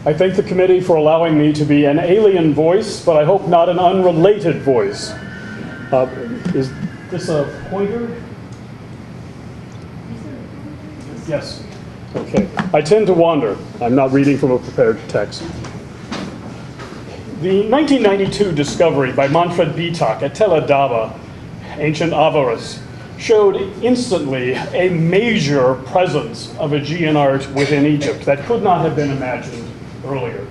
I thank the committee for allowing me to be an alien voice, but I hope not an unrelated voice. Is this a pointer? Yes. Okay. I tend to wander. I'm not reading from a prepared text. The 1992 discovery by Manfred Bitak at Tel Adaba, ancient Avarus, showed instantly a major presence of Aegean art within Egypt that could not have been imagined earlier.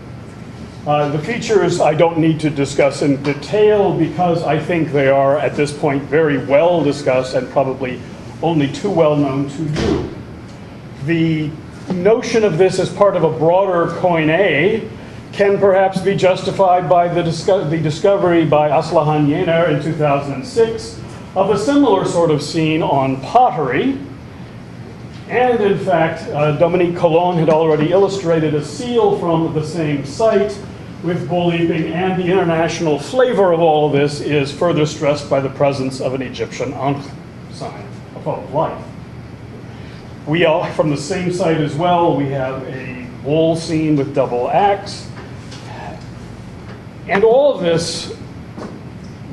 The features I don't need to discuss in detail because I think they are at this point very well discussed and probably only too well known to you. The notion of this as part of a broader Koine can perhaps be justified by the discovery by Aslihan Yener in 2006 of a similar sort of scene on pottery. And in fact, Dominique Colon had already illustrated a seal from the same site with bull leaping, and the international flavor of all of this is further stressed by the presence of an Egyptian Ankh sign above life. We are from the same site as well. We have a bull scene with double axe. And all of this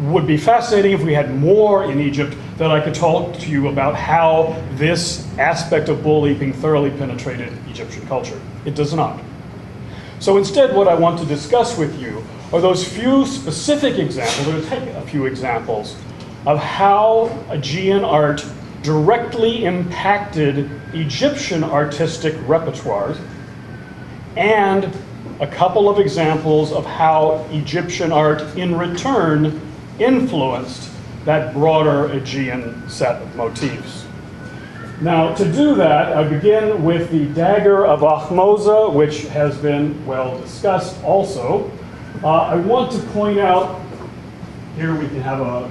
would be fascinating if we had more in Egypt that I could talk to you about how this aspect of bull leaping thoroughly penetrated Egyptian culture. It does not. So instead, what I want to discuss with you are those few specific examples, or take a few examples, of how Aegean art directly impacted Egyptian artistic repertoires, and a couple of examples of how Egyptian art in return influenced that broader Aegean set of motifs. Now, to do that, I begin with the dagger of Ahmose, which has been well discussed also. I want to point out, here we can have a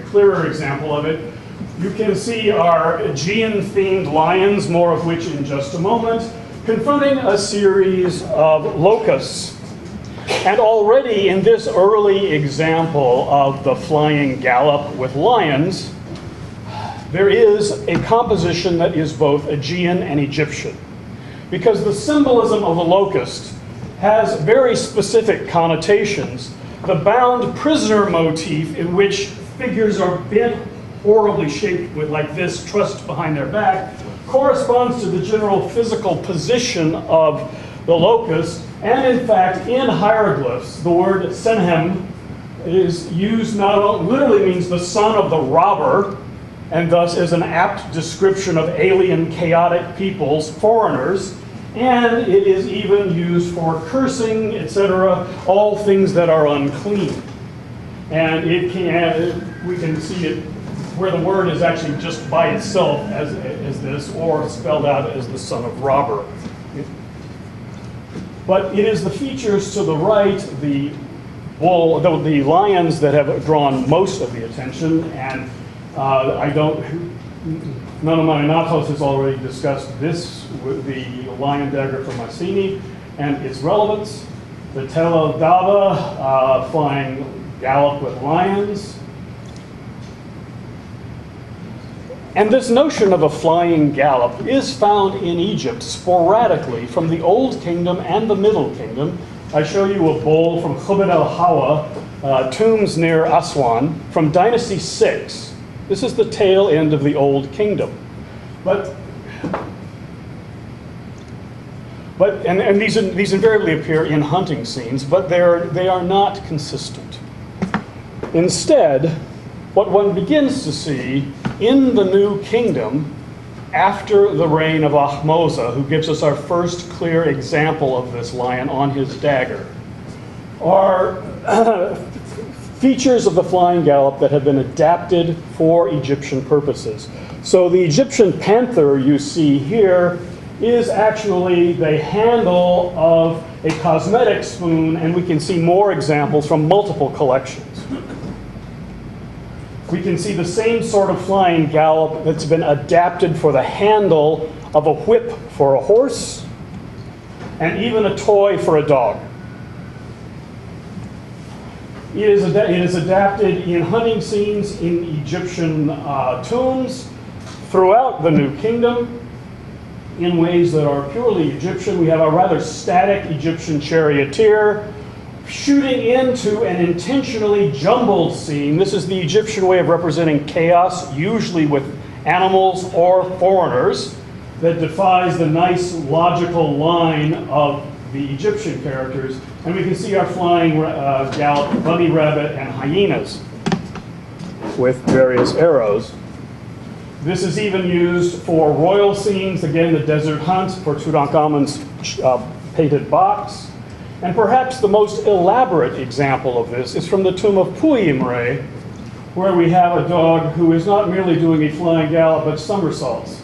clearer example of it. You can see our Aegean-themed lions, more of which in just a moment, confronting a series of locusts. And already in this early example of the flying gallop with lions, there is a composition that is both Aegean and Egyptian, because the symbolism of the locust has very specific connotations. The bound prisoner motif, in which figures are bent horribly shaped with like this, trussed behind their back, corresponds to the general physical position of the locust. And in fact, in hieroglyphs, the word senhem is used not only, literally means the son of the robber, and thus is an apt description of alien, chaotic peoples, foreigners, and it is even used for cursing, etc., all things that are unclean. And it can, we can see it where the word is actually just by itself as this, or spelled out as the son of robber. But it is the features to the right, the bull, the lions, that have drawn most of the attention, and none of my Anatos has already discussed this, the lion dagger from Mycenae, and its relevance. The Tel Adaba flying gallop with lions. And this notion of a flying gallop is found in Egypt sporadically from the Old Kingdom and the Middle Kingdom. I show you a bowl from Khubin el-Hawa, tombs near Aswan, from Dynasty 6. This is the tail end of the Old Kingdom. And these invariably appear in hunting scenes, but they are not consistent. Instead, what one begins to see in the New Kingdom after the reign of Ahmose, who gives us our first clear example of this lion on his dagger, are features of the flying gallop that have been adapted for Egyptian purposes. So the Egyptian panther you see here is actually the handle of a cosmetic spoon, and we can see more examples from multiple collections. We can see the same sort of flying gallop that's been adapted for the handle of a whip for a horse, and even a toy for a dog. It is adapted in hunting scenes in Egyptian tombs throughout the New Kingdom. in ways that are purely Egyptian. We have a rather static Egyptian charioteer shooting into an intentionally jumbled scene. This is the Egyptian way of representing chaos, usually with animals or foreigners, that defies the nice logical line of the Egyptian characters. And we can see our flying gallop, bunny rabbit, and hyenas with various arrows. This is even used for royal scenes, again, the desert hunt for Tutankhamun's painted box. And perhaps the most elaborate example of this is from the tomb of Puimre, where we have a dog who is not merely doing a flying gallop, but somersaults.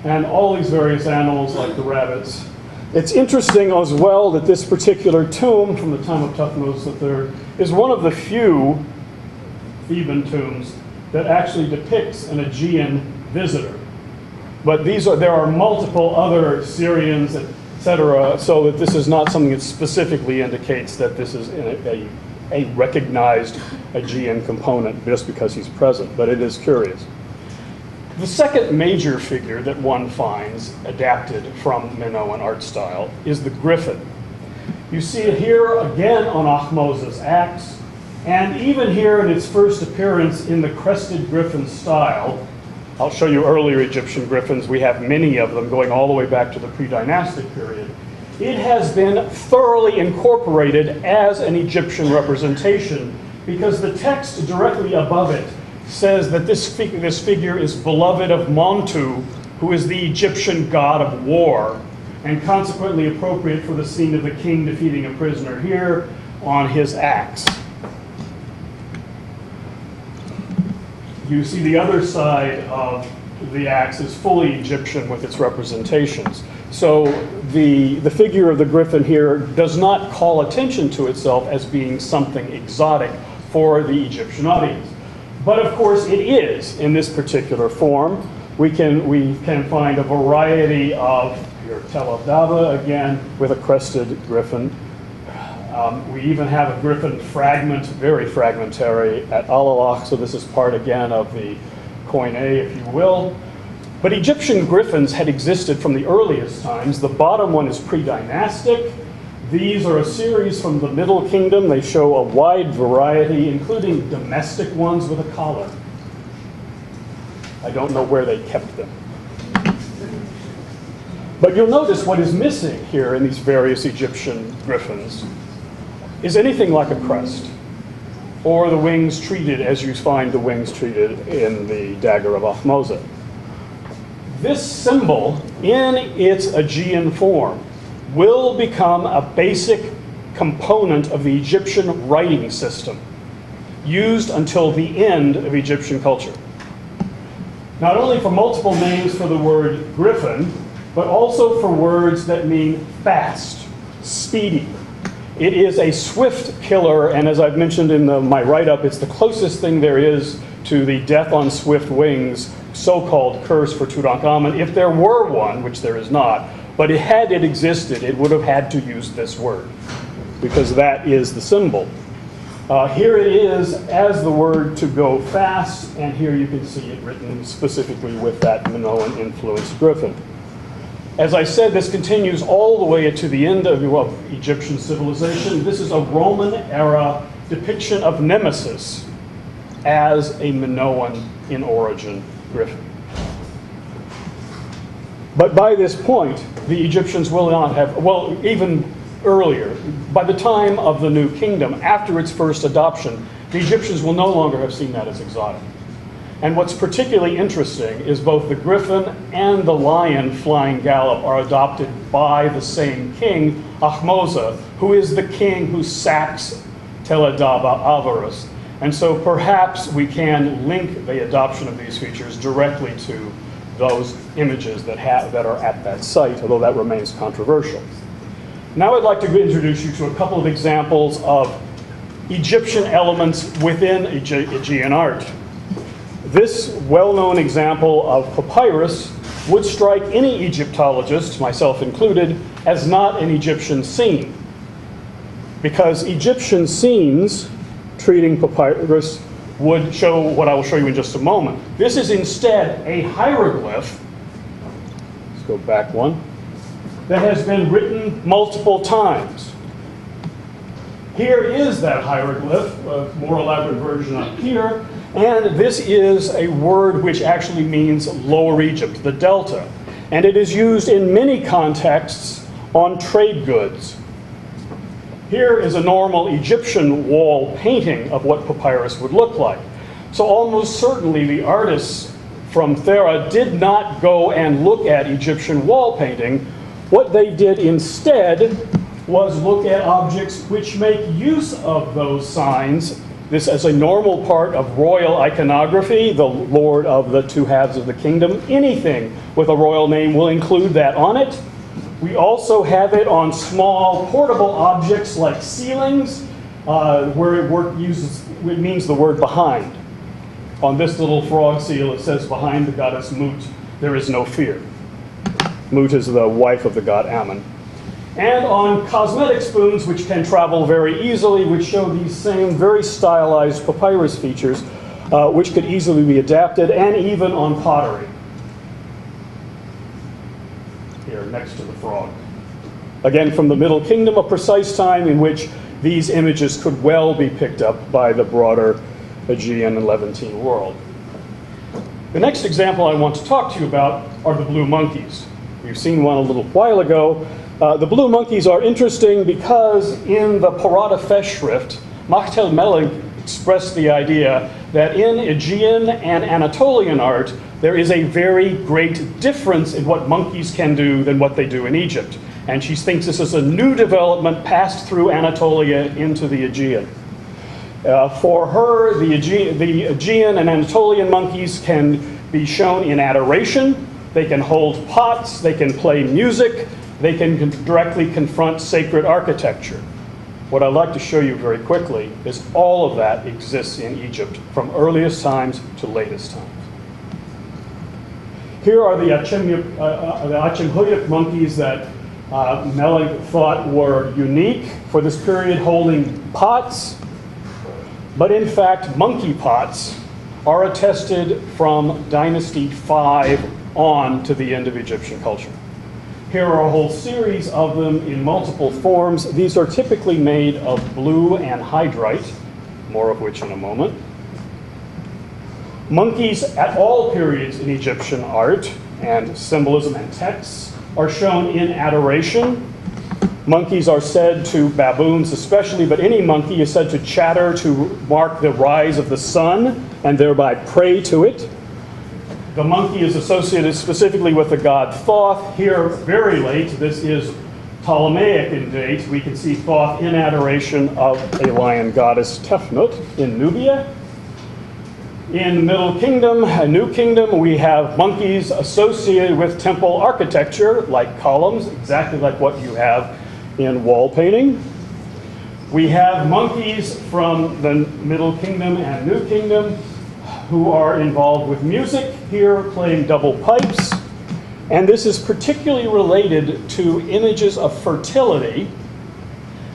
And all these various animals, like the rabbits. It's interesting as well that this particular tomb from the time of Thutmose III is one of the few Theban tombs that actually depicts an Aegean visitor. But there are multiple other Syrians, etc., so that this is not something that specifically indicates that this is a recognized Aegean component just because he's present, but it is curious. The second major figure that one finds adapted from Minoan art style is the griffin. You see it here again on Ahmose's axe, and even here in its first appearance in the crested griffin style. I'll show you earlier Egyptian griffins. We have many of them going all the way back to the pre-dynastic period. It has been thoroughly incorporated as an Egyptian representation because the text directly above it says that this figure is beloved of Montu, who is the Egyptian god of war, and consequently appropriate for the scene of the king defeating a prisoner here on his axe. You see the other side of the axe is fully Egyptian with its representations. So the figure of the griffin here does not call attention to itself as being something exotic for the Egyptian audience. But of course it is in this particular form. We can find a variety of, here, Tel Adava again, with a crested griffin. We even have a griffin fragment, very fragmentary, at Alalakh, so this is part again of the Koine, if you will. But Egyptian griffins had existed from the earliest times. The bottom one is pre-dynastic. These are a series from the Middle Kingdom. They show a wide variety, including domestic ones with a collar. I don't know where they kept them. But you'll notice what is missing here in these various Egyptian griffins is anything like a crest, or the wings treated as you find the wings treated in the dagger of Ahmose. This symbol, in its Aegean form, will become a basic component of the Egyptian writing system, used until the end of Egyptian culture. Not only for multiple names for the word griffin, but also for words that mean fast, speedy. It is a swift killer, and as I've mentioned in my write-up, it's the closest thing there is to the death on swift wings so-called curse for Tutankhamun. If there were one, which there is not, but had it existed, it would have had to use this word, because that is the symbol. Here it is as the word to go fast, and here you can see it written specifically with that Minoan-influenced griffin. As I said, this continues all the way to the end of Egyptian civilization. This is a Roman-era depiction of Nemesis as a Minoan in origin griffin. But by this point, the Egyptians will not have, well, even earlier, by the time of the New Kingdom, after its first adoption, the Egyptians will no longer have seen that as exotic. And what's particularly interesting is both the griffin and the lion flying gallop are adopted by the same king, Ahmose, who is the king who sacks Tel Adaba Avarus. And so perhaps we can link the adoption of these features directly to those images that are at that site, although that remains controversial. Now I'd like to introduce you to a couple of examples of Egyptian elements within Aegean art. This well-known example of papyrus would strike any Egyptologist, myself included, as not an Egyptian scene. Because Egyptian scenes treating papyrus would show what I will show you in just a moment. This is instead a hieroglyph go back one, that has been written multiple times. Here is that hieroglyph, a more elaborate version up here, and this is a word which actually means Lower Egypt, the Delta. And it is used in many contexts on trade goods. Here is a normal Egyptian wall painting of what papyrus would look like. So almost certainly the artists from Thera did not go and look at Egyptian wall painting. What they did instead was look at objects which make use of those signs. This as a normal part of royal iconography, the lord of the two halves of the kingdom. Anything with a royal name will include that on it. We also have it on small portable objects like ceilings, where it means the word behind. On this little frog seal, it says, behind the goddess Mut, there is no fear. Mut is the wife of the god Ammon. And on cosmetic spoons, which can travel very easily, which show these same very stylized papyrus features, which could easily be adapted, and even on pottery. Here, next to the frog. Again, from the Middle Kingdom, a precise time in which these images could well be picked up by the broader Aegean and Levantine world. The next example I want to talk to you about are the blue monkeys. We've seen one a little while ago. The blue monkeys are interesting because in the Parada Festschrift, Machtel Melling expressed the idea that in Aegean and Anatolian art, there is a very great difference in what monkeys can do than what they do in Egypt. And she thinks this is a new development passed through Anatolia into the Aegean. For her, the Aegean and Anatolian monkeys can be shown in adoration. They can hold pots, they can play music, they can directly confront sacred architecture. What I'd like to show you very quickly is all of that exists in Egypt from earliest times to latest times. Here are the Achemhuyuk monkeys that Melling thought were unique for this period, holding pots. But in fact, monkey pots are attested from Dynasty 5 on to the end of Egyptian culture. Here are a whole series of them in multiple forms. These are typically made of blue and hydrite, more of which in a moment. Monkeys at all periods in Egyptian art and symbolism and texts are shown in adoration. Monkeys are said to, baboons especially, but any monkey is said to chatter to mark the rise of the sun and thereby pray to it. The monkey is associated specifically with the god Thoth. Here, very late, this is Ptolemaic in date. We can see Thoth in adoration of a lion goddess Tefnut in Nubia. In the Middle Kingdom, a New Kingdom, we have monkeys associated with temple architecture, like columns, exactly like what you have in wall painting. We have monkeys from the Middle Kingdom and New Kingdom who are involved with music, here playing double pipes. And this is particularly related to images of fertility,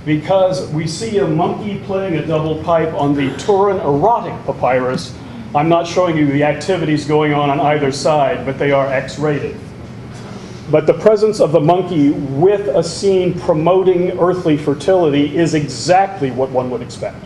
because we see a monkey playing a double pipe on the Turin erotic papyrus. I'm not showing you the activities going on either side, but they are X-rated. But the presence of the monkey with a scene promoting earthly fertility is exactly what one would expect.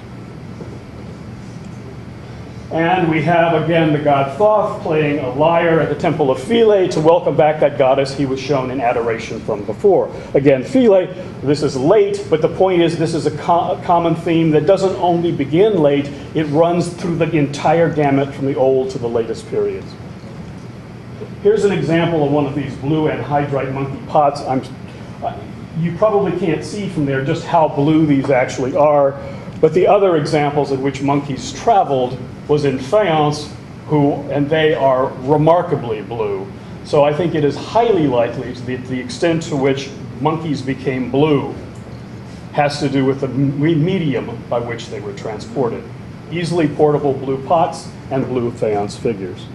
And we have, again, the god Thoth playing a lyre at the temple of Philae to welcome back that goddess he was shown in adoration from before. Again, Philae, this is late, but the point is this is a common theme that doesn't only begin late, it runs through the entire gamut from the old to the latest periods. Here's an example of one of these blue and hydrite monkey pots. You probably can't see from there just how blue these actually are, but the other examples in which monkeys traveled was in faience, and they are remarkably blue. So I think it is highly likely the extent to which monkeys became blue has to do with the medium by which they were transported. Easily portable blue pots and blue faience figures.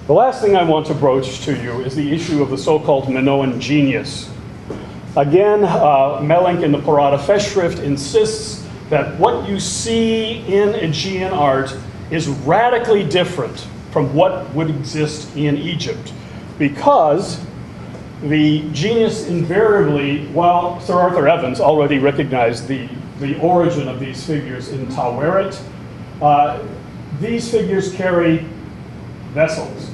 The last thing I want to broach to you is the issue of the so-called Minoan genius. Again, Melling in the Parada Festschrift insists that what you see in Aegean art is radically different from what would exist in Egypt. because the genus invariably, while Sir Arthur Evans already recognized the origin of these figures in Taweret, these figures carry vessels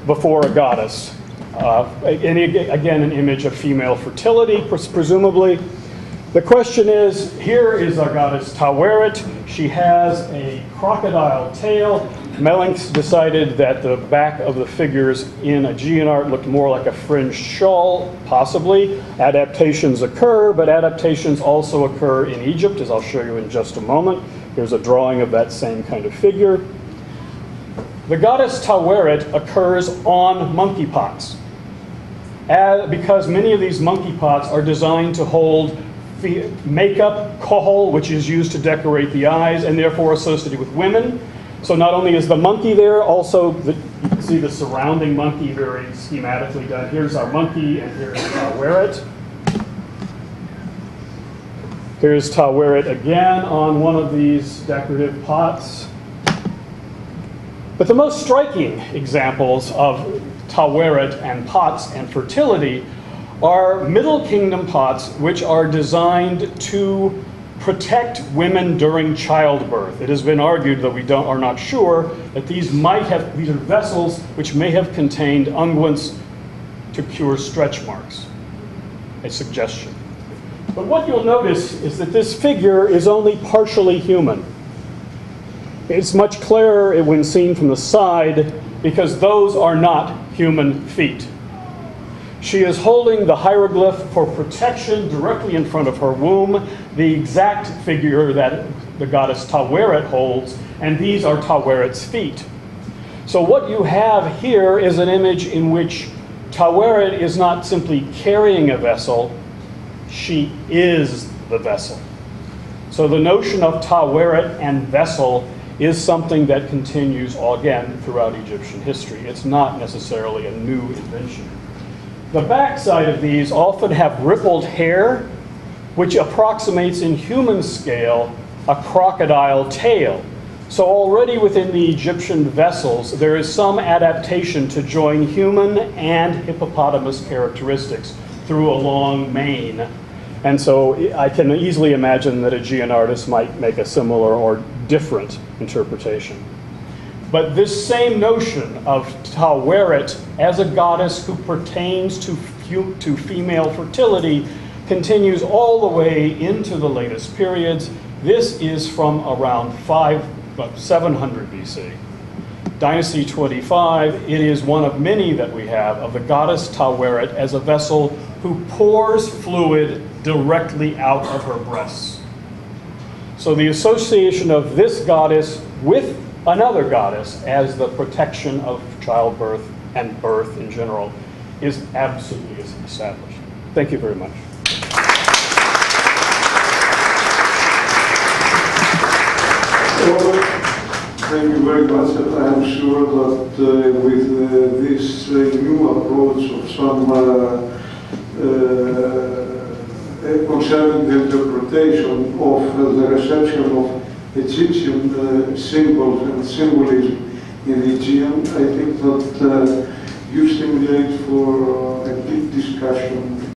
before a goddess. And again, an image of female fertility, presumably. The question is, here is our goddess Taweret. She has a crocodile tail. Mellink decided that the back of the figures in Aegean art looked more like a fringed shawl, possibly. Adaptations occur, but adaptations also occur in Egypt, as I'll show you in just a moment. Here's a drawing of that same kind of figure. The goddess Taweret occurs on monkey pots, because many of these monkey pots are designed to hold makeup, kohol, which is used to decorate the eyes and therefore associated with women. So not only is the monkey there, also you can see the surrounding monkey very schematically done. Here's our monkey and here's Taweret. Here's Taweret again on one of these decorative pots. But the most striking examples of Taweret and pots and fertility are Middle Kingdom pots, which are designed to protect women during childbirth. It has been argued, though we are not sure, that these are vessels which may have contained unguents to cure stretch marks. A suggestion. But what you'll notice is that this figure is only partially human. It's much clearer when seen from the side because those are not human feet. She is holding the hieroglyph for protection directly in front of her womb, the exact figure that the goddess Taweret holds, and these are Taweret's feet. So what you have here is an image in which Taweret is not simply carrying a vessel, she is the vessel. So the notion of Taweret and vessel is something that continues again throughout Egyptian history. It's not necessarily a new invention. The backside of these often have rippled hair, which approximates in human scale a crocodile tail. So already within the Egyptian vessels, there is some adaptation to join human and hippopotamus characteristics through a long mane. And so I can easily imagine that Aegean artists might make a similar or different interpretation. But this same notion of Taweret as a goddess who pertains to female fertility continues all the way into the latest periods. This is from around 700 BC. Dynasty 25, it is one of many that we have of the goddess Taweret as a vessel who pours fluid directly out of her breasts. So the association of this goddess with another goddess as the protection of childbirth and birth in general is absolutely established. Thank you very much. Well, thank you very much. I am sure that with this new approach of some concerning the interpretation of the reception of Egyptian symbols and symbolism in the Aegean, I think that you stimulate for a deep discussion